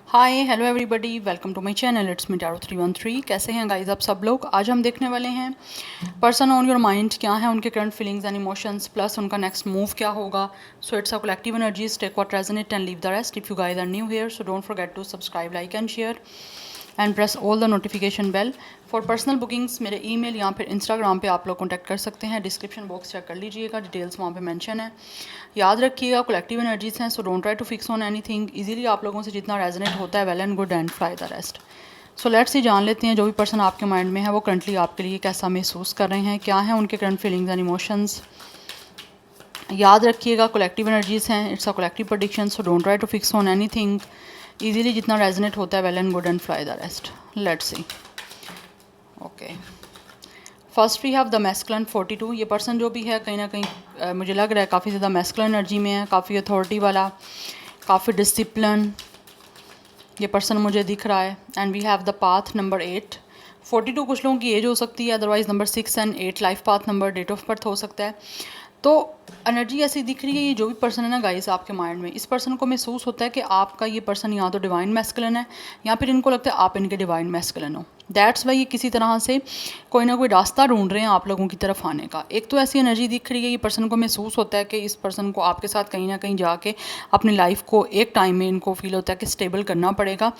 Hi hello everybody, welcome to my channel. It's me tarot 313। कैसे हैं guys आप सब लोग? आज हम देखने वाले हैं पर्सन ऑन योर माइंड, क्या है उनके current feelings and emotions, plus उनका नेक्स्ट मूव क्या होगा। So it's a collective energies, take what resonate and leave the rest. If you guys are new here, so don't forget to subscribe, like and share and press all the notification bell. For personal bookings मेरे email या फिर Instagram पे आप लोग contact कर सकते हैं। Description box check कर लीजिएगा, डिटेल्स वहाँ पे मेंशन है। याद रखिएगा कलेक्टिव एनर्जीज हैं, so don't try to fix on anything. Easily आप लोगों से जितना रेजोनेट होता है, well and good, and fly the rest. So let's ही जान लेते हैं जो भी पर्सन आपके माइंड में है वो करंटली आपके लिए कैसा महसूस कर रहे हैं, क्या है उनके करंट फीलिंग्स एंड इमोशंस। याद रखिएगा कलेक्टिव एनर्जीज हैं, it's a collective prediction, so don't try to fix on anything. Easily जितना रेजोनेट होता है, well and good, and fly the rest. Let's see. Okay, first we have the masculine 42। ये person जो भी है कहीं ना कहीं मुझे लग रहा है काफ़ी ज़्यादा मैस्कुलिन एनर्जी में है, काफ़ी अथॉरिटी वाला, काफ़ी डिसिप्लिन ये पर्सन मुझे दिख रहा है। And we have the path number 8। 42 कुछ लोगों की एज हो सकती है, otherwise number 6 and 8 life path number, date of birth हो सकता है। तो एनर्जी ऐसी दिख रही है, ये जो भी पर्सन है ना गाइस आपके माइंड में, इस पर्सन को महसूस होता है कि आपका ये पर्सन या तो डिवाइन मैस्कुलिन है या फिर इनको लगता है आप इनके डिवाइन मैस्कुलिन हो। दैट्स वाई ये किसी तरह से कोई ना कोई रास्ता ढूंढ रहे हैं आप लोगों की तरफ आने का। एक तो ऐसी एनर्जी दिख रही है, ये पर्सन को महसूस होता है कि इस पर्सन को आपके साथ कहीं ना कहीं जाके अपनी लाइफ को एक टाइम में इनको फील होता है कि स्टेबल करना पड़ेगा।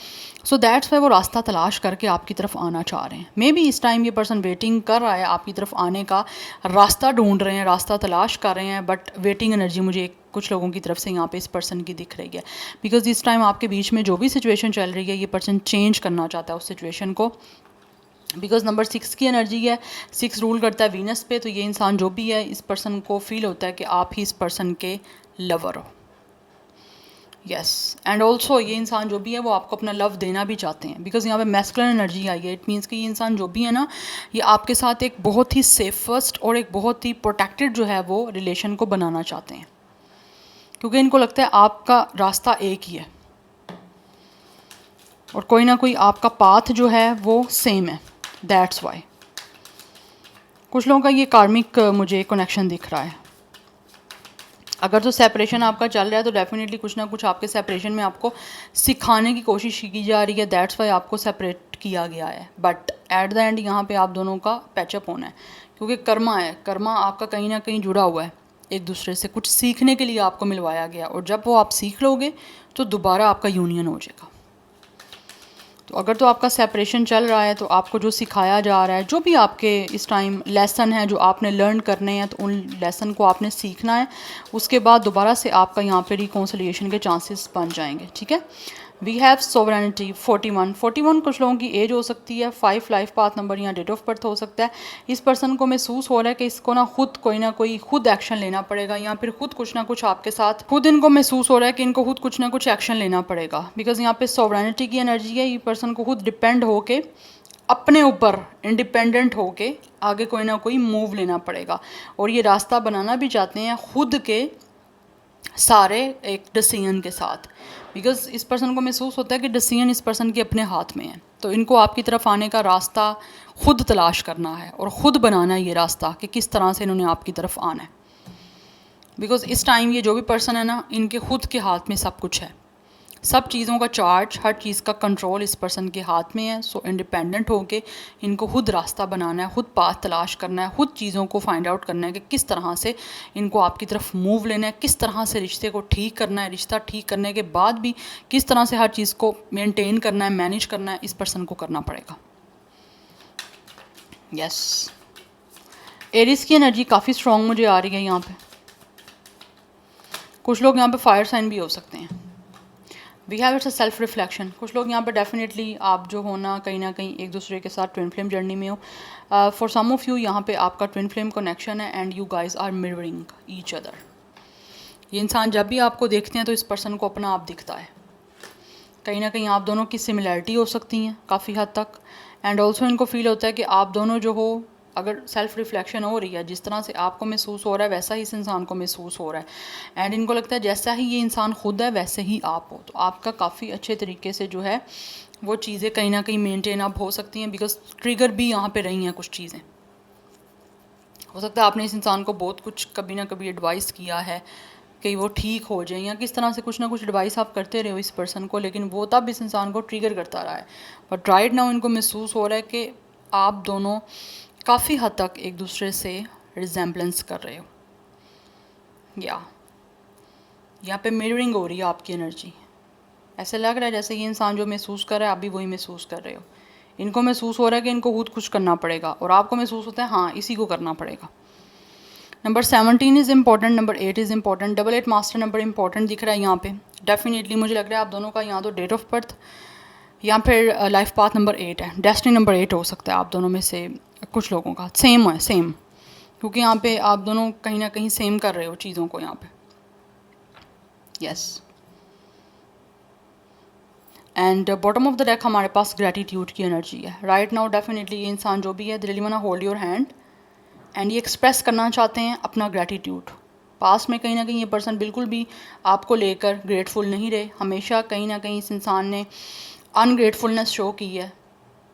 सो दैट्स वाई वो रास्ता तलाश करके आपकी तरफ आना चाह रहे हैं। मे बी इस टाइम ये पर्सन वेटिंग कर रहा है आपकी तरफ आने का, रास्ता ढूंढ रहे हैं, रास्ता तलाश कर रहे हैं, बट वेटिंग एनर्जी मुझे कुछ लोगों की तरफ से यहाँ पे इस पर्सन की दिख रही है। बिकॉज इस टाइम आपके बीच में जो भी सिचुएशन चल रही है, ये पर्सन चेंज करना चाहता है उस सिचुएशन को। बिकॉज नंबर 6 की एनर्जी है, 6 रूल करता है वीनस पे। तो ये इंसान जो भी है, इस पर्सन को फील होता है कि आप ही इस पर्सन के लवर हो। यस, एंड ऑल्सो ये इंसान जो भी है वो आपको अपना लव देना भी चाहते हैं। बिकॉज यहाँ पे मैस्कुलिन एनर्जी आई है, इट मीन्स कि ये इंसान जो भी है ना, ये आपके साथ एक बहुत ही सेफेस्ट और एक बहुत ही प्रोटेक्टेड जो है वो रिलेशन को बनाना चाहते हैं, क्योंकि इनको लगता है आपका रास्ता एक ही है और कोई ना कोई आपका पाथ जो है वो सेम है। दैट्स वाई कुछ लोगों का ये कार्मिक मुझे कनेक्शन दिख रहा है। अगर तो सेपरेशन आपका चल रहा है तो डेफिनेटली कुछ ना कुछ आपके सेपरेशन में आपको सिखाने की कोशिश की जा रही है। दैट्स वाई आपको सेपरेट किया गया है, बट एट द एंड यहाँ पे आप दोनों का पैचअप होना है, क्योंकि कर्मा है, कर्मा आपका कहीं ना कहीं जुड़ा हुआ है एक दूसरे से, कुछ सीखने के लिए आपको मिलवाया गया, और जब वो आप सीख लोगे तो दोबारा आपका यूनियन हो जाएगा। तो अगर तो आपका सेपरेशन चल रहा है तो आपको जो सिखाया जा रहा है, जो भी आपके इस टाइम लेसन है जो आपने लर्न करने हैं, तो उन लेसन को आपने सीखना है। उसके बाद दोबारा से आपका यहाँ पे रिकॉन्सिलिएशन के चांसेस बन जाएंगे। ठीक है, वी हैव सोवरेनिटी 41। 41 कुछ लोगों की एज हो सकती है, 5 लाइफ पाथ नंबर या डेट ऑफ बर्थ हो सकता है। इस पर्सन को महसूस हो रहा है कि इसको ना कोई खुद एक्शन लेना पड़ेगा, या फिर खुद कुछ ना कुछ आपके साथ, खुद इनको महसूस हो रहा है कि इनको खुद कुछ ना कुछ एक्शन लेना पड़ेगा। बिकॉज यहाँ पे सोवरेनिटी की एनर्जी है, ये पर्सन को खुद डिपेंड होके, अपने ऊपर इंडिपेंडेंट होके आगे कोई ना कोई मूव लेना पड़ेगा, और ये रास्ता बनाना भी चाहते हैं खुद के सारे एक डिसीजन के साथ। बिकॉज इस पर्सन को महसूस होता है कि डिसीजन इस पर्सन के अपने हाथ में है, तो इनको आपकी तरफ आने का रास्ता खुद तलाश करना है और ख़ुद बनाना है ये रास्ता कि किस तरह से इन्होंने आपकी तरफ आना है। बिकॉज इस टाइम ये जो भी पर्सन है ना, इनके खुद के हाथ में सब कुछ है, सब चीज़ों का चार्ज, हर चीज़ का कंट्रोल इस पर्सन के हाथ में है। सो इंडिपेंडेंट होके इनको खुद रास्ता बनाना है, खुद पाथ तलाश करना है, खुद चीज़ों को फाइंड आउट करना है कि किस तरह से इनको आपकी तरफ मूव लेना है, किस तरह से रिश्ते को ठीक करना है, रिश्ता ठीक करने के बाद भी किस तरह से हर चीज़ को मेंटेन करना है, मैनेज करना है, इस पर्सन को करना पड़ेगा। यस, एरिस की एनर्जी काफ़ी स्ट्रॉन्ग मुझे आ रही है यहाँ पे। कुछ लोग यहाँ पे फायर साइन भी हो सकते हैं। We have it's a self reflection. कुछ लोग यहाँ पर डेफिनेटली आप जो हो ना कहीं एक दूसरे के साथ ट्विन फ्लेम जर्नी में हो। फॉर सम ऑफ यू यहाँ पे आपका ट्विन फ्लेम कनेक्शन है and you guys are mirroring each other. ये इंसान जब भी आपको देखते हैं तो इस पर्सन को अपना आप दिखता है, कहीं ना कहीं आप दोनों की सिमिलैरिटी हो सकती हैं काफ़ी हद तक। एंड ऑल्सो इनको फील होता है कि आप दोनों जो हो, अगर सेल्फ रिफ्लेक्शन हो रही है, जिस तरह से आपको महसूस हो रहा है वैसा ही इस इंसान को महसूस हो रहा है। एंड इनको लगता है जैसा ही ये इंसान खुद है वैसे ही आप हो। तो आपका काफ़ी अच्छे तरीके से जो है वो चीज़ें कहीं ना कहीं मेंटेन अप हो सकती हैं। बिकॉज ट्रिगर भी यहाँ पे रही हैं कुछ चीज़ें। हो सकता है आपने इस इंसान को बहुत कुछ कभी ना कभी एडवाइस किया है, कि वो ठीक हो जाए, या किस तरह से कुछ ना कुछ एडवाइस आप करते रहे हो इस पर्सन को, लेकिन वो तब इस इंसान को ट्रिगर करता रहा है। बट राइट नाउ इनको महसूस हो रहा है कि आप दोनों काफ़ी हद तक एक दूसरे से रिजेम्बलेंस कर रहे हो, या यहाँ पे मिररिंग हो रही है आपकी एनर्जी। ऐसे लग रहा है जैसे ये इंसान जो महसूस कर रहा है आप भी वही महसूस कर रहे हो। इनको महसूस हो रहा है कि इनको खुद कुछ करना पड़ेगा, और आपको महसूस होता है हाँ इसी को करना पड़ेगा। Number 17 is important, number 8 is important. Double 8 master number important दिख रहा है यहाँ पे। डेफिनेटली मुझे लग रहा है आप दोनों का यहाँ तो डेट ऑफ बर्थ या फिर लाइफ पाथ नंबर 8 है, डेस्टिनी नंबर 8 हो सकता है आप दोनों में से कुछ लोगों का। सेम है, सेम, क्योंकि यहाँ पे आप दोनों कहीं ना कहीं सेम कर रहे हो चीज़ों को यहाँ पे। Yes. And bottom of the deck हमारे पास ग्रेटिट्यूड की एनर्जी है। राइट नाउ डेफिनेटली ये इंसान जो भी है, they really want to hold your hand and ये एक्सप्रेस करना चाहते हैं अपना ग्रेटिट्यूड। पास में कहीं ना कहीं ये पर्सन बिल्कुल भी आपको लेकर ग्रेटफुल नहीं रहे, हमेशा कहीं ना कहीं इस इंसान ने अनग्रेटफुलनेस शो की है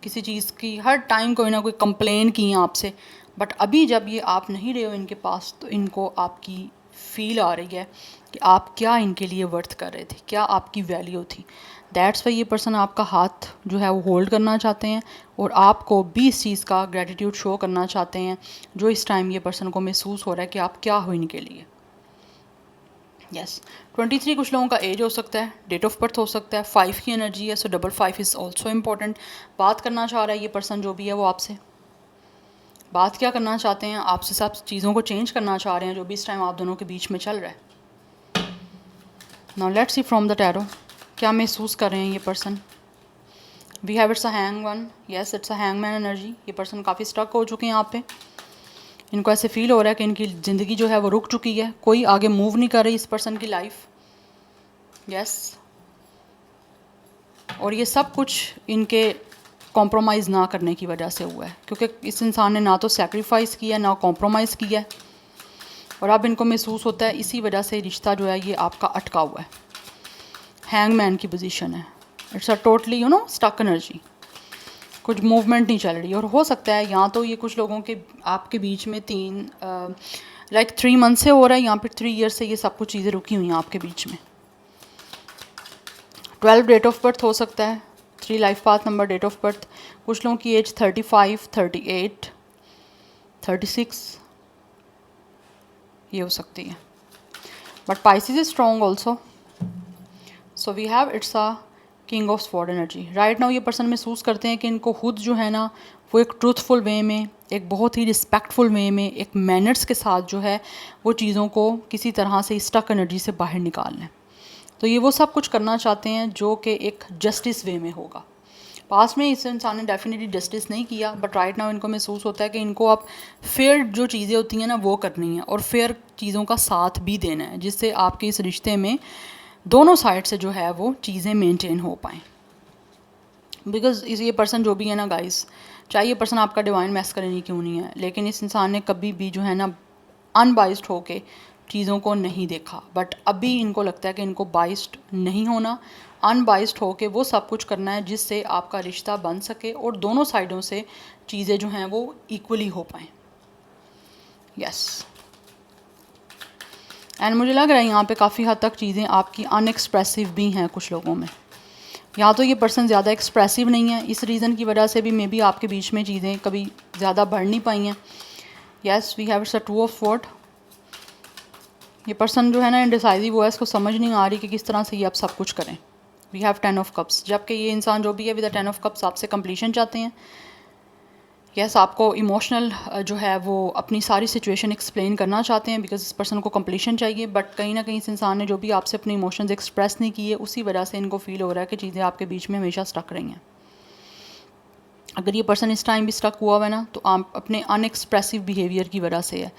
किसी चीज़ की, हर टाइम कोई ना कोई कंप्लेन की है आपसे। बट अभी जब ये आप नहीं रहे हो इनके पास, तो इनको आपकी फील आ रही है कि आप क्या इनके लिए वर्थ कर रहे थे, क्या आपकी वैल्यू थी। दैट्स वाई ये पर्सन आपका हाथ जो है वो होल्ड करना चाहते हैं, और आपको भी इस चीज़ का ग्रेटिट्यूड शो करना चाहते हैं जो इस टाइम ये पर्सन को महसूस हो रहा है कि आप क्या हो इनके लिए। यस। 23 कुछ लोगों का एज हो सकता है, डेट ऑफ बर्थ हो सकता है, 5 की एनर्जी है, सो डबल 5 इज़ ऑल्सो इम्पॉर्टेंट। बात करना चाह रहा है ये पर्सन जो भी है वो आपसे। बात क्या करना चाहते हैं आपसे? सब चीज़ों को चेंज करना चाह रहे हैं जो भी इस टाइम आप दोनों के बीच में चल रहा है। Now let's see from the tarot क्या महसूस कर रहे हैं ये person. We have it's a hang one, yes it's a hang man energy. ये पर्सन काफ़ी स्टक हो चुके हैं यहाँ पे। इनको ऐसे फील हो रहा है कि इनकी ज़िंदगी जो है वो रुक चुकी है, कोई आगे मूव नहीं कर रही इस पर्सन की लाइफ। यस। और ये सब कुछ इनके कॉम्प्रोमाइज़ ना करने की वजह से हुआ है, क्योंकि इस इंसान ने ना तो सेक्रीफाइस किया ना कॉम्प्रोमाइज़ किया है, और अब इनको महसूस होता है इसी वजह से रिश्ता जो है ये आपका अटका हुआ है। हैंगमैन की पोजीशन है, it's a totally stuck energy, कुछ मूवमेंट नहीं चल रही। और हो सकता है यहाँ तो ये कुछ लोगों के आपके बीच में 3 मंथ से हो रहा है, यहाँ पर 3 ईयर से ये सब कुछ चीज़ें रुकी हुई हैं आपके बीच में। 12 डेट ऑफ बर्थ हो सकता है, 3 life path number date of birth. कुछ लोगों की एज 35, 38, 36 ये हो सकती है। But Pisces is strong also, so we have it's a king of sword energy. Right now ये पर्सन महसूस करते हैं कि इनको खुद जो है ना वो एक ट्रूथफुल वे में, एक बहुत ही रिस्पेक्टफुल वे में, एक मैनर्स के साथ जो है वो चीज़ों को किसी तरह से स्टक एनर्जी से बाहर निकाल लें। तो ये वो सब कुछ करना चाहते हैं जो कि एक जस्टिस वे में होगा। पास में इस इंसान ने डेफिनेटली जस्टिस नहीं किया, बट राइट नाउ इनको महसूस होता है कि इनको अब फेयर जो चीज़ें होती हैं ना वो करनी है, और फेयर चीज़ों का साथ भी देना है, जिससे आपके इस रिश्ते में दोनों साइड से जो है वो चीज़ें मेंटेन हो पाएँ। बिकॉज ये पर्सन जो भी है ना गाइस, चाहे ये पर्सन आपका डिवाइन मैस्कुलिन क्यों नहीं है, लेकिन इस इंसान ने कभी भी जो है ना अनबाइस्ड होके चीज़ों को नहीं देखा। बट अभी इनको लगता है कि इनको बाइस्ड नहीं होना, अनबाइस्ड होके वो सब कुछ करना है जिससे आपका रिश्ता बन सके और दोनों साइडों से चीज़ें जो हैं वो इक्वली हो पाएँ। यस। एंड मुझे लग रहा है यहाँ पे काफ़ी हद तक चीज़ें आपकी अनएक्सप्रेसिव भी हैं कुछ लोगों में। या तो ये पर्सन ज़्यादा एक्सप्रेसिव नहीं है, इस रीज़न की वजह से भी मे बी आपके बीच में चीज़ें कभी ज़्यादा बढ़ नहीं पाई हैं। Yes, we have it's a 2 of sword. ये पर्सन जो है ना इंडिसाइसिव हुआ है, इसको समझ नहीं आ रही कि किस तरह से ये आप सब कुछ करें। वी हैव 10 ऑफ कप्स, जबकि ये इंसान जो भी है विद 10 ऑफ कप्स आपसे कंप्लीशन चाहते हैं। यस, आपको इमोशनल जो है वो अपनी सारी सिचुएशन एक्सप्लेन करना चाहते हैं, बिकॉज इस पर्सन को कंप्लीशन चाहिए। बट कहीं ना कहीं इस इंसान ने जो भी आपसे अपने इमोशंस एक्सप्रेस नहीं किए, उसी वजह से इनको फील हो रहा है कि चीज़ें आपके बीच में हमेशा स्टक रही हैं। अगर ये पर्सन इस टाइम भी स्टक हुआ हुआ है ना, तो आप अपने अनएक्सप्रेसिव बिहेवियर की वजह से है।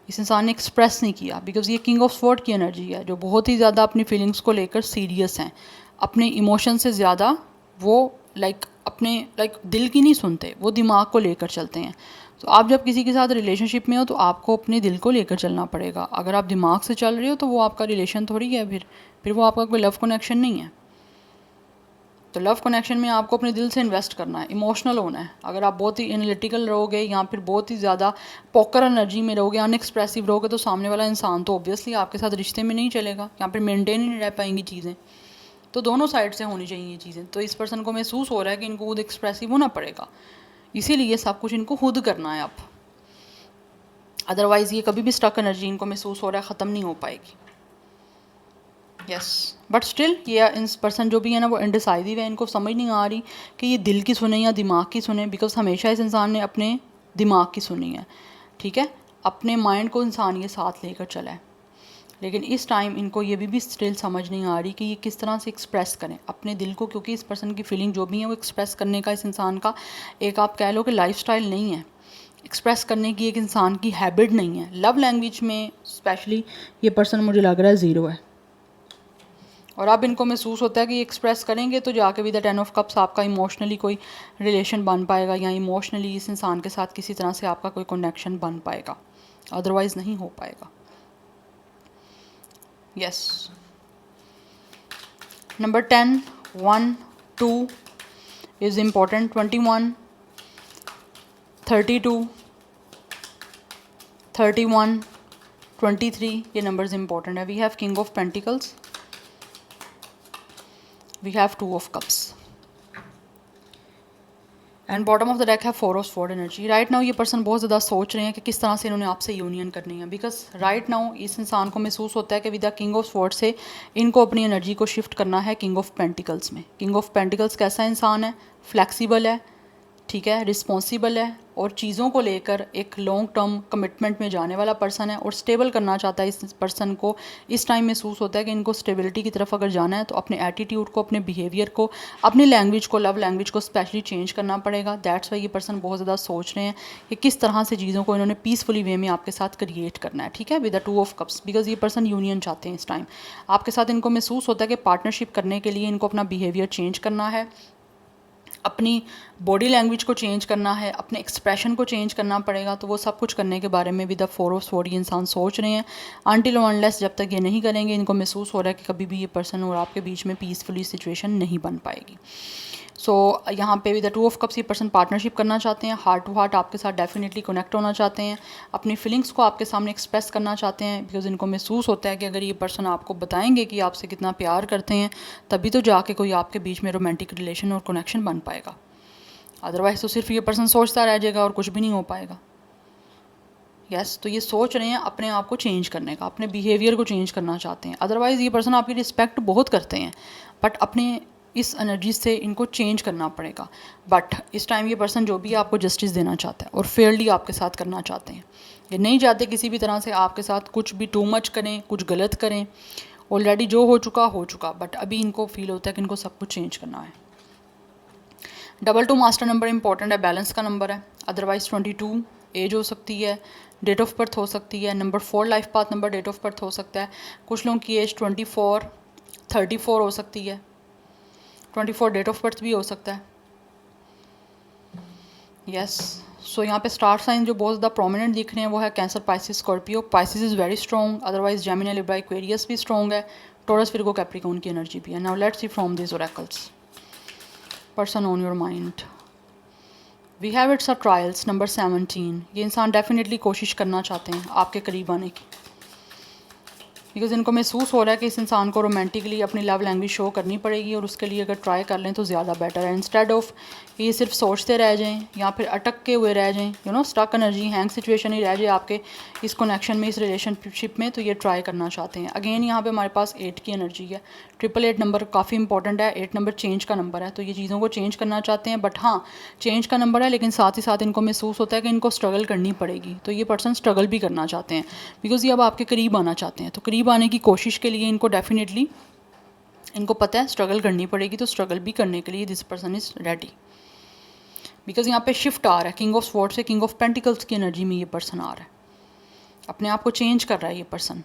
इस इंसान ने एक्सप्रेस नहीं किया, बिकॉज ये किंग ऑफ स्वॉर्ड की एनर्जी है जो बहुत ही ज़्यादा अपनी फीलिंग्स को लेकर सीरियस हैं। अपने इमोशन से ज़्यादा वो अपने दिल की नहीं सुनते, वो दिमाग को लेकर चलते हैं। तो आप जब किसी के साथ रिलेशनशिप में हो तो आपको अपने दिल को लेकर चलना पड़ेगा। अगर आप दिमाग से चल रहे हो तो वो आपका रिलेशन थोड़ी है, फिर वो आपका कोई लव कनेक्शन नहीं है। तो लव कनेक्शन में आपको अपने दिल से इन्वेस्ट करना है, इमोशनल होना है। अगर आप बहुत ही एनालिटिकल रहोगे या फिर बहुत ही ज़्यादा पोकर एनर्जी में रहोगे, अनएक्सप्रेसिव रहोगे, तो सामने वाला इंसान तो ऑब्वियसली आपके साथ रिश्ते में नहीं चलेगा, यहाँ पर मेंटेन ही नहीं रह पाएंगी चीज़ें। तो दोनों साइड से होनी चाहिए ये चीज़ें। तो इस पर्सन को महसूस हो रहा है कि इनको खुद एक्सप्रेसिव होना पड़ेगा, इसीलिए सब कुछ इनको खुद करना है अब, अदरवाइज़ ये कभी भी स्टक एनर्जी इनको महसूस हो रहा है ख़त्म नहीं हो पाएगी। यस, बट स्टिल ये इस पर्सन जो भी है ना वो इनडिसाइडिव है, इनको समझ नहीं आ रही कि ये दिल की सुने या दिमाग की सुने, बिकॉज हमेशा इस इंसान ने अपने दिमाग की सुनी है, ठीक है, अपने माइंड को इंसान ये साथ लेकर चला है। लेकिन इस टाइम इनको ये भी स्टिल समझ नहीं आ रही कि ये किस तरह से एक्सप्रेस करें अपने दिल को, क्योंकि इस पर्सन की फीलिंग जो भी है वो एक्सप्रेस करने का इस इंसान का एक आप कह लो कि लाइफस्टाइल नहीं है, एक्सप्रेस करने की एक इंसान की हैबिट नहीं है। लव लैंग्वेज में स्पेशली ये पर्सन मुझे लग रहा है ज़ीरो है, और अब इनको महसूस होता है कि एक्सप्रेस करेंगे तो जाके विद द 10 ऑफ कप्स आपका इमोशनली कोई रिलेशन बन पाएगा, या इमोशनली इस इंसान के साथ किसी तरह से आपका कोई कनेक्शन बन पाएगा, अदरवाइज़ नहीं हो पाएगा। यस, नंबर 10, 1, 2 इज़ इम्पोर्टेंट, 21, 32, 31, 23 ये नंबर्स इंपॉर्टेंट है। We have king of pentacles, we have 2 of cups and bottom of the deck है 4 of sword energy. Right now ये पर्सन बहुत ज़्यादा सोच रहे हैं कि किस तरह से इन्होंने आपसे यूनियन करनी है, बिकॉज राइट नाउ इस इंसान को महसूस होता है कि with the king of sword से इनको अपनी एनर्जी को शिफ्ट करना है किंग ऑफ पेंटिकल्स में। किंग ऑफ पेंटिकल्स कैसा इंसान है, फ्लैक्सीबल है, ठीक है, रिस्पॉन्सिबल है, और चीज़ों को लेकर एक लॉन्ग टर्म कमिटमेंट में जाने वाला पर्सन है, और स्टेबल करना चाहता है इस पर्सन को। इस टाइम महसूस होता है कि इनको स्टेबिलिटी की तरफ अगर जाना है तो अपने एटीट्यूड को, अपने बिहेवियर को, अपनी लैंग्वेज को, लव लैंग्वेज को स्पेशली चेंज करना पड़ेगा। दैट्स वाई ये पर्सन बहुत ज़्यादा सोच रहे हैं कि किस तरह से चीज़ों को इन्होंने पीसफुली वे में आपके साथ क्रिएट करना है, ठीक है, with the 2 of cups, because ये पर्सन यूनियन चाहते हैं इस टाइम आपके साथ। इनको महसूस होता है कि पार्टनरशिप करने के लिए इनको अपना बिहेवियर चेंज करना है, अपनी बॉडी लैंग्वेज को चेंज करना है, अपने एक्सप्रेशन को चेंज करना पड़ेगा। तो वो सब कुछ करने के बारे में विद द 4 ऑफ स्वॉर्ड ये इंसान सोच रहे हैं। अनटिल अनलेस जब तक ये नहीं करेंगे, इनको महसूस हो रहा है कि कभी भी ये पर्सन और आपके बीच में पीसफुली सिचुएशन नहीं बन पाएगी। सो यहाँ पे विद द 2 ऑफ कप्स ये पर्सन पार्टनरशिप करना चाहते हैं, हार्ट टू हार्ट आपके साथ डेफिनेटली कनेक्ट होना चाहते हैं, अपनी फीलिंग्स को आपके सामने एक्सप्रेस करना चाहते हैं, बिकॉज इनको महसूस होता है कि अगर ये पर्सन आपको बताएंगे कि आपसे कितना प्यार करते हैं, तभी तो जाके कोई आपके बीच में रोमांटिक रिलेशन और कनेक्शन बन पाएगा, अदरवाइज़ तो सिर्फ ये पर्सन सोचता रह जाएगा और कुछ भी नहीं हो पाएगा। यस, तो ये सोच रहे हैं अपने आप को चेंज करने का, अपने बिहेवियर को चेंज करना चाहते हैं। अदरवाइज़ ये पर्सन आपकी रिस्पेक्ट बहुत करते हैं, बट अपने इस एनर्जी से इनको चेंज करना पड़ेगा। बट इस टाइम ये पर्सन जो भी आपको जस्टिस देना चाहता है और फेयरली आपके साथ करना चाहते हैं, ये नहीं चाहते किसी भी तरह से आपके साथ कुछ भी टू मच करें, कुछ गलत करें। ऑलरेडी जो हो चुका, बट अभी इनको फील होता है कि इनको सब कुछ चेंज करना है। 2 मास्टर नंबर इंपॉर्टेंट है, बैलेंस का नंबर है। अदरवाइज़ 22 एज हो सकती है, डेट ऑफ बर्थ हो सकती है, number 4 life path number, date of birth हो सकता है। कुछ लोगों की एज 24, 34 हो सकती है, 24 डेट ऑफ बर्थ भी हो सकता है। यस, सो यहाँ पे स्टार साइन जो बहुत ज़्यादा प्रोमिनेंट दिख रहे हैं वो है Cancer, Pisces, Scorpio. Pisces is very strong, otherwise Gemini, Libra, Aquarius भी स्ट्रॉन्ग है, टॉरस, विर्गो, कैप्रिकॉर्न की एनर्जी भी है। Now let's see from this oracles person on your mind. We have it's a trials number 17। ये इंसान definitely कोशिश करना चाहते हैं आपके करीब आने की, बिकॉज इनको महसूस हो रहा है कि इस इंसान को रोमांटिकली अपनी लव लैंग्वेज शो करनी पड़ेगी, और उसके लिए अगर ट्राई कर लें तो ज़्यादा बेटर है, इंस्टेड ऑफ ये सिर्फ सोचते रह जाएं या फिर अटक के हुए रह जाएं, you know, stuck energy, hang situation ही रह जाए आपके इस कनेक्शन में, इस रिलेशनशिप में। तो ये ट्राई करना चाहते हैं। अगेन यहाँ पे हमारे पास 8 की एनर्जी है, 888 नंबर काफ़ी इंपॉर्टेंट है, 8 नंबर चेंज का नंबर है, तो ये चीज़ों को चेंज करना चाहते हैं। बट हाँ, चेंज का नंबर है, लेकिन साथ ही साथ इनको महसूस होता है कि इनको स्ट्रगल करनी पड़ेगी। तो ये पर्सन स्ट्रगल भी करना चाहते हैं, बिकॉज ये अब आपके करीब आना चाहते हैं। तो करीब आने की कोशिश के लिए इनको डेफिनेटली, इनको पता है स्ट्रगल करनी पड़ेगी, तो स्ट्रगल भी करने के लिए this person is ready, because यहाँ पे शिफ्ट आ रहा है, किंग ऑफ स्वॉर्ड से किंग ऑफ पेंटिकल्स की एनर्जी में ये पर्सन आ रहा है, अपने आप को चेंज कर रहा है ये person.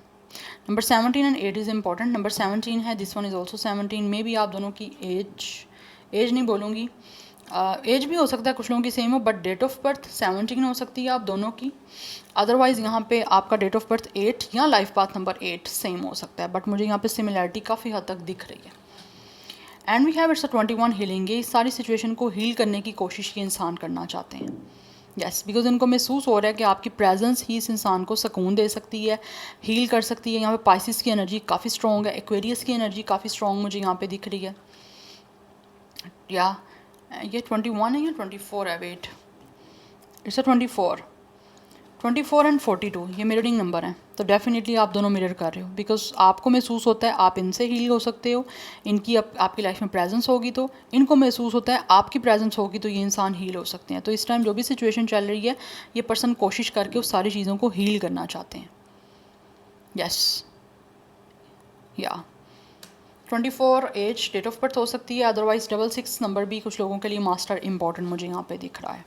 Number 17 and 8 is important. Number 17 है, दिस वन इज़ ऑल्सो 17। मे भी आप दोनों की एज नहीं बोलूँगी, एज भी हो सकता है कुछ लोगों की सेम हो, बट डेट ऑफ बर्थ 17 हो सकती है आप दोनों की। अदरवाइज़ यहाँ पे आपका डेट ऑफ बर्थ 8 या लाइफ पाथ नंबर 8 सेम हो सकता है, बट मुझे यहाँ पे सिमिलैरिटी काफ़ी हद तक दिख रही है। And we have it's 21 healing. ये सारी सिचुएशन को हील करने की कोशिश ये इंसान करना चाहते हैं। यस, बिकॉज इनको महसूस हो रहा है कि आपकी प्रेजेंस ही इस इंसान को सुकून दे सकती है, हील कर सकती है। यहाँ पे पाइसिस की एनर्जी काफ़ी स्ट्रॉन्ग है, एक्वेरियस की एनर्जी काफ़ी स्ट्रॉन्ग मुझे यहाँ पे दिख रही है। या ये 21 है या 24 है, वेट, इट्स 24 एंड 42, ये मिररिंग नंबर हैं। तो डेफिनेटली आप दोनों मिरर कर रहे हो, बिकॉज आपको महसूस होता है आप इनसे हील हो सकते हो, इनकी आपकी लाइफ में प्रेजेंस होगी, तो इनको महसूस होता है आपकी प्रेजेंस होगी तो ये इंसान हील हो सकते हैं। तो इस टाइम जो भी सिचुएशन चल रही है, ये पर्सन कोशिश करके उस सारी चीज़ों को हील करना चाहते हैं। यस, या 24 एज डेट ऑफ बर्थ हो सकती है, अदरवाइज 66 नंबर भी कुछ लोगों के लिए मास्टर इंपॉर्टेंट मुझे यहाँ पे दिख रहा है।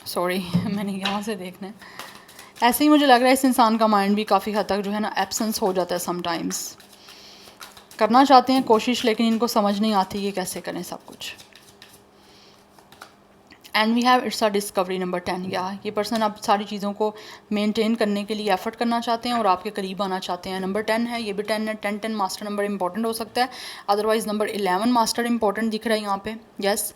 सॉरी मैंने यहाँ से देखना है। ऐसे ही मुझे लग रहा है इस इंसान का माइंड भी काफ़ी हद तक जो है ना एब्सेंस हो जाता है समटाइम्स। करना चाहते हैं कोशिश, लेकिन इनको समझ नहीं आती ये कैसे करें सब कुछ। And we have it's a discovery number 10। या ये पर्सन अब सारी चीज़ों को मेंटेन करने के लिए एफर्ट करना चाहते हैं और आपके करीब आना चाहते हैं। नंबर 10 है, ये भी 10 है। 10 मास्टर नंबर इंपॉर्टेंट हो सकता है, अदरवाइज नंबर 11 मास्टर इंपॉर्टेंट दिख रहा है यहाँ पे। यस,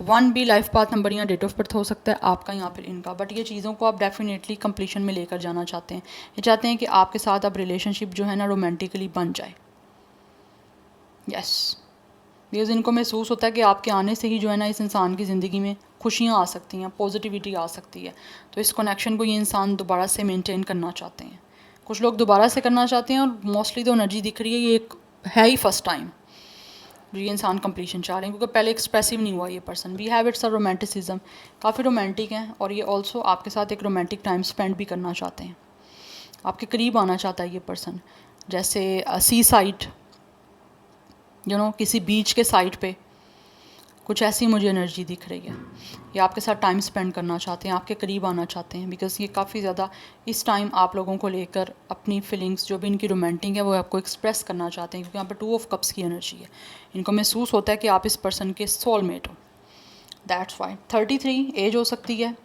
1 भी लाइफ पाथ नंबर या डेट ऑफ बर्थ हो सकता है आपका यहाँ पर, इनका। बट ये चीज़ों को आप डेफिनेटली कंप्लीशन में लेकर जाना चाहते हैं। ये चाहते हैं कि आपके साथ अब रिलेशनशिप जो है ना रोमांटिकली बन जाए। यस, बिकॉज इनको महसूस होता है कि आपके आने से ही जो है ना इस इंसान की ज़िंदगी में खुशियाँ आ सकती हैं, पॉजिटिविटी आ सकती है। तो इस कनेक्शन को ये इंसान दोबारा से मेंटेन करना चाहते हैं। कुछ लोग दोबारा से करना चाहते हैं, और मोस्टली तो एनर्जी दिख रही है ये एक है ही फर्स्ट टाइम जो ये इंसान कंप्लीशन चाह रहे हैं, क्योंकि पहले एक्सप्रेसिव नहीं हुआ ये person. We have it's a romanticism, काफ़ी रोमांटिक हैं, और ये ऑल्सो आपके साथ एक रोमांटिक टाइम स्पेंड भी करना चाहते हैं। आपके करीब आना चाहता है ये पर्सन, जैसे सी साइड, किसी बीच के साइड पे, कुछ ऐसी मुझे एनर्जी दिख रही है। ये आपके साथ टाइम स्पेंड करना चाहते हैं, आपके करीब आना चाहते हैं, बिकॉज ये काफ़ी ज़्यादा इस टाइम आप लोगों को लेकर अपनी फीलिंग्स जो भी इनकी रोमांटिक है वो आपको एक्सप्रेस करना चाहते हैं, क्योंकि यहाँ पर 2 ऑफ कप्स की एनर्जी है। इनको महसूस होता है कि आप इस पर्सन के सोलमेट हो। दैट्स वाई 33 एज हो सकती है,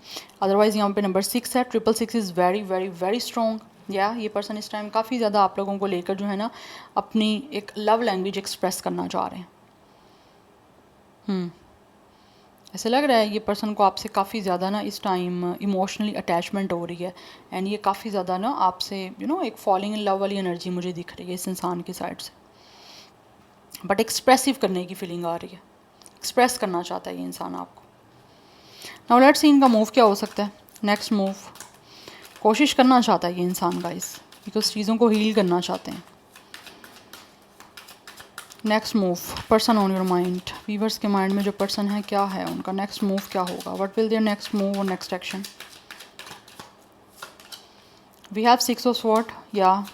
अदरवाइज़ यहाँ पे नंबर 6 है। 666 is very very very strong. या ये पर्सन इस टाइम काफ़ी ज़्यादा आप लोगों को लेकर जो है ना अपनी एक लव लैंग्वेज एक्सप्रेस करना चाह रहे हैं। ऐसे लग रहा है ये पर्सन को आपसे काफ़ी ज़्यादा ना इस टाइम इमोशनली अटैचमेंट हो रही है, एंड ये काफ़ी ज़्यादा ना आपसे एक फॉलिंग इन लव वाली एनर्जी मुझे दिख रही है इस इंसान की साइड से। बट एक्सप्रेसिव करने की फीलिंग आ रही है, एक्सप्रेस करना चाहता है ये इंसान आपको। नाउ लेट्स सी इनका मूव क्या हो सकता है। नेक्स्ट मूव कोशिश करना चाहता है ये इंसान गाइस, बिकॉज चीज़ों को हील करना चाहते हैं। Next move, person on your mind. Viewers के माइंड में जो पर्सन है क्या है उनका नेक्स्ट मूव क्या होगा, what will their next move और next action. We have 6 of sword. या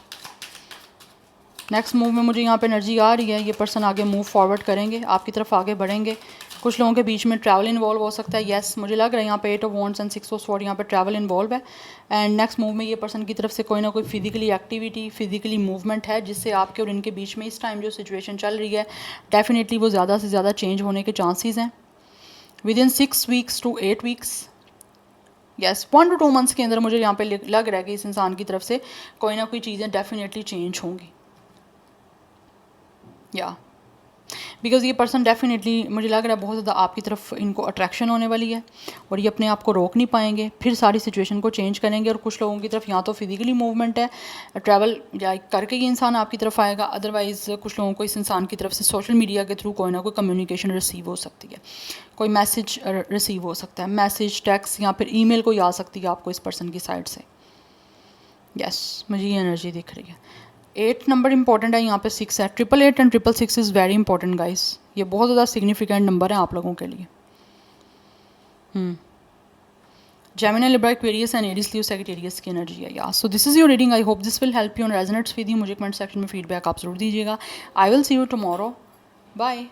नेक्स्ट मूव में मुझे यहाँ पे एनर्जी आ रही है, ये पर्सन आगे मूव फॉरवर्ड करेंगे, आपकी तरफ आगे बढ़ेंगे। कुछ लोगों के बीच में ट्रैवल इन्वॉल्व हो सकता है। येस, मुझे लग रहा है यहाँ पे 8 of wands and 6 of sword यहाँ पे ट्रैवल इन्वॉल्व है। एंड नेक्स्ट मूव में ये पर्सन की तरफ से कोई ना कोई फिजिकली एक्टिविटी, फिजिकली मूवमेंट है, जिससे आपके और इनके बीच में इस टाइम जो सिचुएशन चल रही है डेफिनेटली वो ज़्यादा से ज़्यादा चेंज होने के चांसेस हैं within 6 weeks to 8 weeks. Yes, 1 to 2 months के अंदर मुझे यहाँ पे लग रहा है कि इस इंसान की तरफ से कोई ना कोई चीज़ें डेफिनेटली चेंज होंगी। या बिकॉज ये पर्सन डेफिनेटली मुझे लग रहा है बहुत ज़्यादा आपकी तरफ इनको अट्रैक्शन होने वाली है, और ये अपने आप को रोक नहीं पाएंगे, फिर सारी सिचुएशन को चेंज करेंगे। और कुछ लोगों की तरफ यहाँ तो फिजिकली मूवमेंट है, ट्रैवल या करके ये इंसान आपकी तरफ आएगा, अदरवाइज़ कुछ लोगों को इस इंसान की तरफ से सोशल मीडिया के थ्रू कोई ना कोई कम्युनिकेशन रिसीव हो सकती है, कोई मैसेज रिसीव हो सकता है, मैसेज, टेक्स्ट या फिर ईमेल कोई आ सकती है आपको इस पर्सन की साइड से। यस, मुझे ये एनर्जी दिख रही है। 8 नंबर इंपॉर्टेंट है, यहाँ पे 6 है। 888 and 666 is very important guys, ये बहुत ज़्यादा सिग्निफिकेंट नंबर है आप लोगों के लिए। Gemini, Libra, Aquarius and Aries, Leo, Sagittarius की एनर्जी है। या so this is your reading, I hope this will help you and resonates with you. मुझे कमेंट सेक्शन में फीडबैक आप जरूर दीजिएगा। I will see you tomorrow, bye.